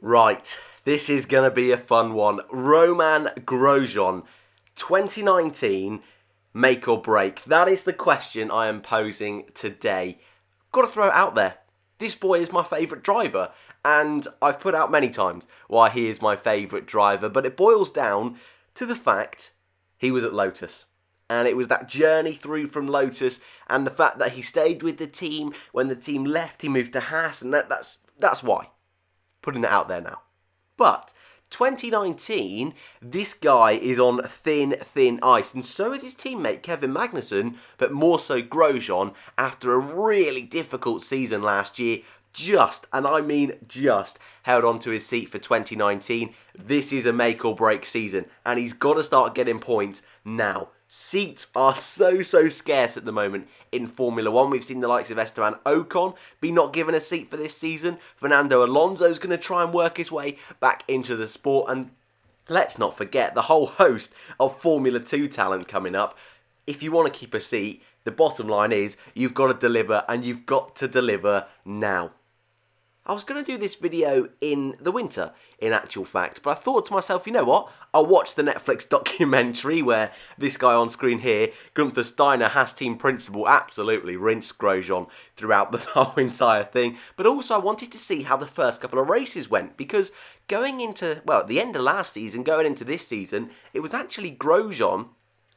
Right, this is going to be a fun one. Romain Grosjean, 2019, make or break? That is the question I am posing today. Got to throw it out there. This boy is my favourite driver, and I've put out many times why he is my favourite driver, but it boils down to the fact he was at Lotus. And it was that journey through from Lotus and the fact that he stayed with the team. When the team left, he moved to Haas, and that's why. Putting it out there now. But 2019, this guy is on thin ice, and so is his teammate Kevin Magnussen, but more so Grosjean, after a really difficult season last year. And I mean just, held on to his seat for 2019. This is a make or break season, and he's got to start getting points now. Seats are so scarce at the moment in Formula 1. We've seen the likes of Esteban Ocon be not given a seat for this season. Fernando Alonso's going to try and work his way back into the sport. And let's not forget the whole host of Formula 2 talent coming up. If you want to keep a seat, the bottom line is you've got to deliver, and you've got to deliver now. I was going to do this video in the winter, in actual fact, but I thought to myself, you know what? I'll watch the Netflix documentary where this guy on screen here, Gunther Steiner, Haas team principal, absolutely rinsed Grosjean throughout the whole entire thing. But also I wanted to see how the first couple of races went, because going into, well, at the end of last season, going into this season, it was actually Grosjean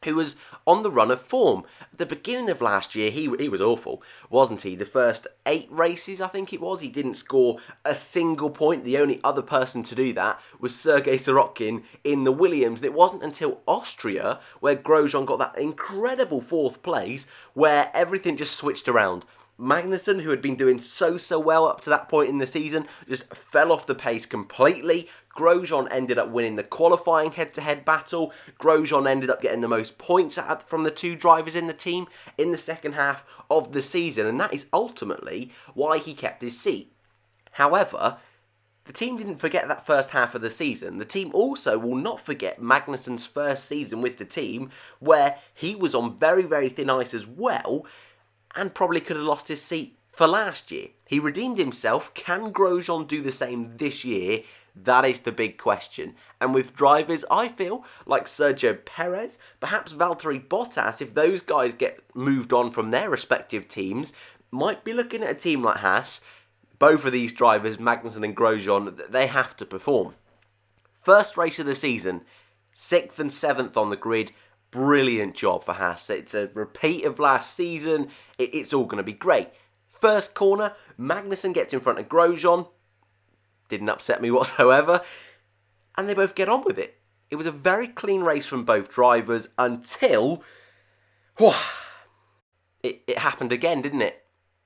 who was on the run of form. At the beginning of last year, he was awful, wasn't he? The first 8 races, I think it was, he didn't score a single point. The only other person to do that was Sergei Sorokin in the Williams. And it wasn't until Austria where Grosjean got that incredible 4th place where everything just switched around. Magnussen, who had been doing so well up to that point in the season, just fell off the pace completely. Grosjean ended up winning the qualifying head-to-head battle. Grosjean ended up getting the most points from the 2 drivers in the team in the second half of the season, and that is ultimately why he kept his seat. However, the team didn't forget that first half of the season. The team also will not forget Magnussen's first season with the team, where he was on very thin ice as well, and probably could have lost his seat for last year. He redeemed himself. Can Grosjean do the same this year? That is the big question. And with drivers, I feel, like Sergio Perez, perhaps Valtteri Bottas, if those guys get moved on from their respective teams, might be looking at a team like Haas. Both of these drivers, Magnussen and Grosjean, they have to perform. First race of the season, 6th and 7th on the grid. Brilliant job for Haas. It's a repeat of last season. It's all going to be great. First corner, Magnussen gets in front of Grosjean. Didn't upset me whatsoever. And they both get on with it. It was a very clean race from both drivers until it happened again, didn't it?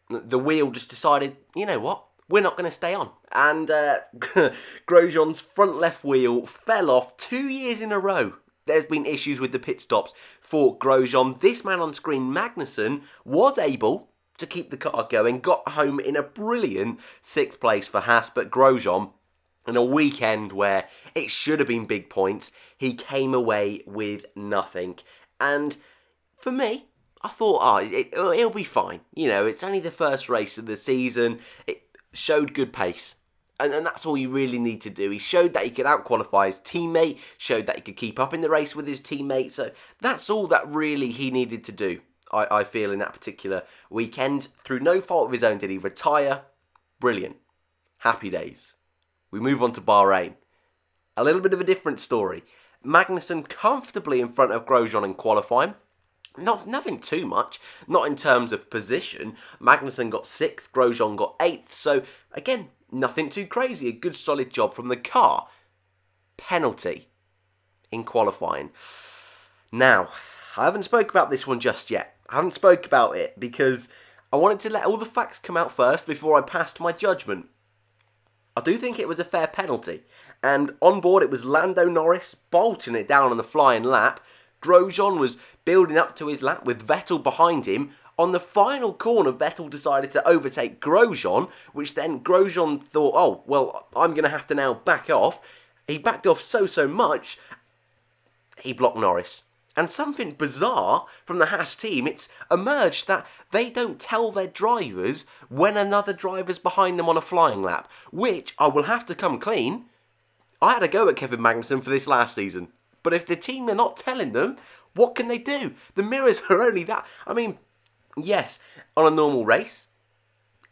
The wheel just decided, you know what? We're not going to stay on. And Grosjean's front left wheel fell off 2 years in a row. There's been issues with the pit stops for Grosjean. This man on screen, Magnussen, was able to keep the car going, got home in a brilliant 6th place for Haas, but Grosjean, in a weekend where it should have been big points, he came away with nothing. And for me, I thought, it'll be fine. You know, it's only the first race of the season. It showed good pace. And that's all you really need to do. He showed that he could out-qualify his teammate, showed that he could keep up in the race with his teammate. So that's all that really he needed to do, I feel, in that particular weekend. Through no fault of his own did he retire. Brilliant. Happy days. We move on to Bahrain. A little bit of a different story. Magnussen comfortably in front of Grosjean in qualifying. Nothing too much, not in terms of position. Magnussen got 6th, Grosjean got 8th. So, again, nothing too crazy. A good solid job from the car. Penalty in qualifying. Now, I haven't spoke about this one just yet. I haven't spoke about it because I wanted to let all the facts come out first before I passed my judgment. I do think it was a fair penalty. And on board it was Lando Norris bolting it down on the flying lap. Grosjean was building up to his lap with Vettel behind him. On the final corner, Vettel decided to overtake Grosjean, which then Grosjean thought, oh, well, I'm going to have to now back off. He backed off so much, he blocked Norris. And something bizarre from the Haas team, it's emerged that they don't tell their drivers when another driver's behind them on a flying lap, which I will have to come clean. I had a go at Kevin Magnussen for this last season, but if the team are not telling them, what can they do? The mirrors are only that. I mean, yes, on a normal race,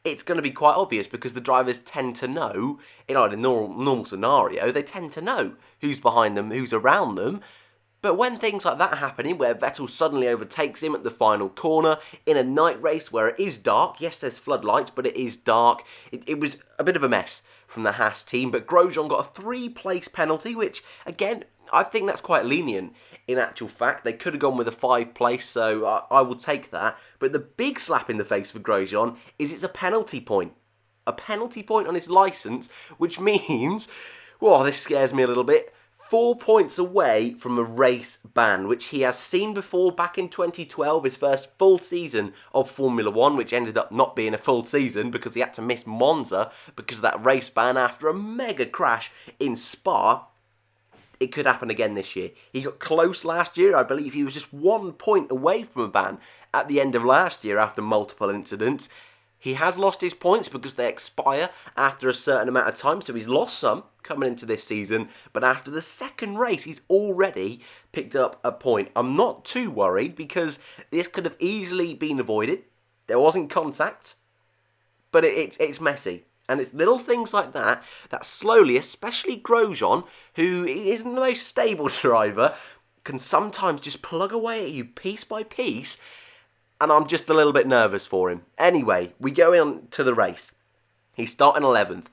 it's going to be quite obvious because the drivers tend to know, in a normal scenario, they tend to know who's behind them, who's around them. But when things like that are happening, where Vettel suddenly overtakes him at the final corner, in a night race where it is dark, yes, there's floodlights, but it is dark, it was a bit of a mess from the Haas team, but Grosjean got a 3-place penalty, which, again, I think that's quite lenient in actual fact. They could have gone with a 5-place, so I will take that. But the big slap in the face for Grosjean is it's a penalty point. A penalty point on his licence, which means, well, this scares me a little bit, 4 points away from a race ban, which he has seen before back in 2012, his first full season of Formula 1, which ended up not being a full season because he had to miss Monza because of that race ban after a mega crash in Spa. It could happen again this year. He got close last year. I believe he was just 1 point away from a ban at the end of last year after multiple incidents. He has lost his points because they expire after a certain amount of time, so he's lost some coming into this season, but after the second race, he's already picked up a point. I'm not too worried because this could have easily been avoided. There wasn't contact, but it's messy. And it's little things like that that slowly, especially Grosjean, who isn't the most stable driver, can sometimes just plug away at you piece by piece, and I'm just a little bit nervous for him. Anyway, we go on to the race. He's starting 11th.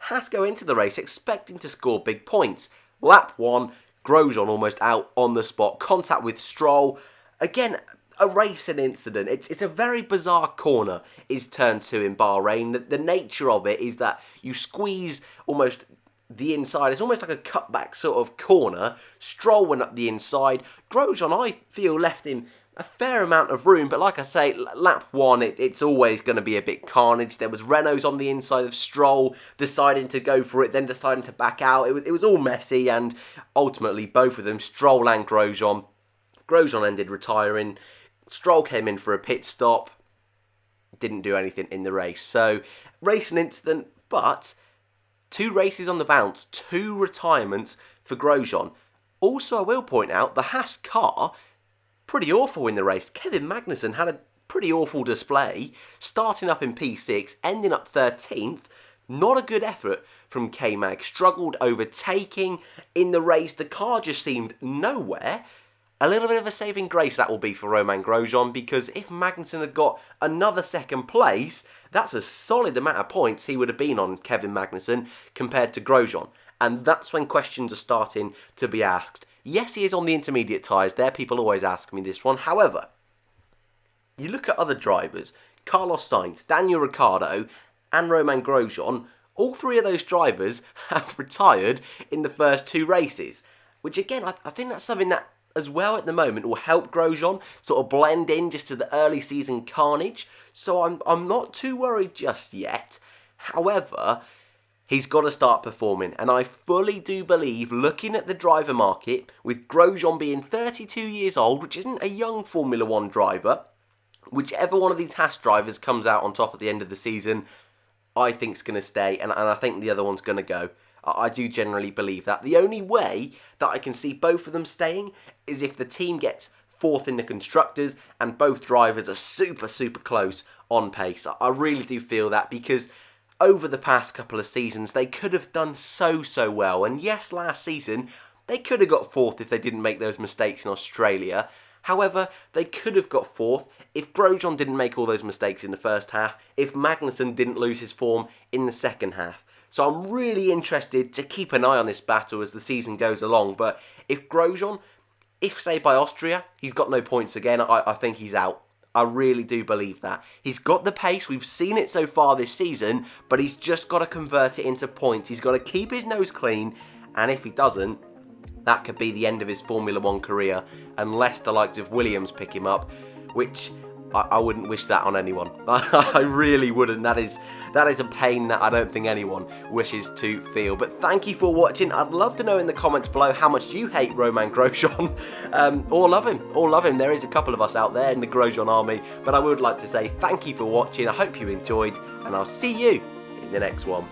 Haas go into the race expecting to score big points. Lap 1, Grosjean almost out on the spot. Contact with Stroll. Again, a racing incident. It's a very bizarre corner is turned to in Bahrain. The nature of it is that you squeeze almost the inside. It's almost like a cutback sort of corner. Stroll went up the inside. Grosjean, I feel, left him a fair amount of room, but like I say, lap 1, it's always going to be a bit carnage. There was Renault's on the inside of Stroll, deciding to go for it, then deciding to back out. It was all messy, and ultimately, both of them, Stroll and Grosjean ended retiring. Stroll came in for a pit stop, didn't do anything in the race. So, racing incident, but 2 races on the bounce, 2 retirements for Grosjean. Also, I will point out, the Haas car, pretty awful in the race. Kevin Magnussen had a pretty awful display, starting up in P6, ending up 13th. Not a good effort from K-Mag. Struggled overtaking in the race. The car just seemed nowhere. A little bit of a saving grace that will be for Romain Grosjean, because if Magnussen had got another second place, that's a solid amount of points he would have been on, Kevin Magnussen, compared to Grosjean. And that's when questions are starting to be asked. Yes, he is on the intermediate tyres there. People always ask me this one. However, you look at other drivers, Carlos Sainz, Daniel Ricciardo, and Romain Grosjean, all 3 of those drivers have retired in the first 2 races. Which again, I think that's something that, as well at the moment, will help Grosjean sort of blend in just to the early season carnage. So I'm not too worried just yet. However, he's got to start performing, and I fully do believe, looking at the driver market, with Grosjean being 32 years old, which isn't a young Formula 1 driver, whichever one of these Haas drivers comes out on top at the end of the season, I think is going to stay, and I think the other one's going to go. I do generally believe that. The only way that I can see both of them staying is if the team gets 4th in the Constructors and both drivers are super, super close on pace. I really do feel that, because over the past couple of seasons, they could have done so well. And yes, last season, they could have got 4th if they didn't make those mistakes in Australia. However, they could have got 4th if Grosjean didn't make all those mistakes in the first half, if Magnussen didn't lose his form in the second half. So I'm really interested to keep an eye on this battle as the season goes along. But if Grosjean, if say by Austria, he's got no points again, I think he's out. I really do believe that. He's got the pace, we've seen it so far this season, but he's just got to convert it into points. He's got to keep his nose clean, and if he doesn't, that could be the end of his Formula 1 career, unless the likes of Williams pick him up, which I wouldn't wish that on anyone. I really wouldn't. That is a pain that I don't think anyone wishes to feel. But thank you for watching. I'd love to know in the comments below how much you hate Romain Grosjean, or love him. Or love him. There is a couple of us out there in the Grosjean army. But I would like to say thank you for watching. I hope you enjoyed, and I'll see you in the next one.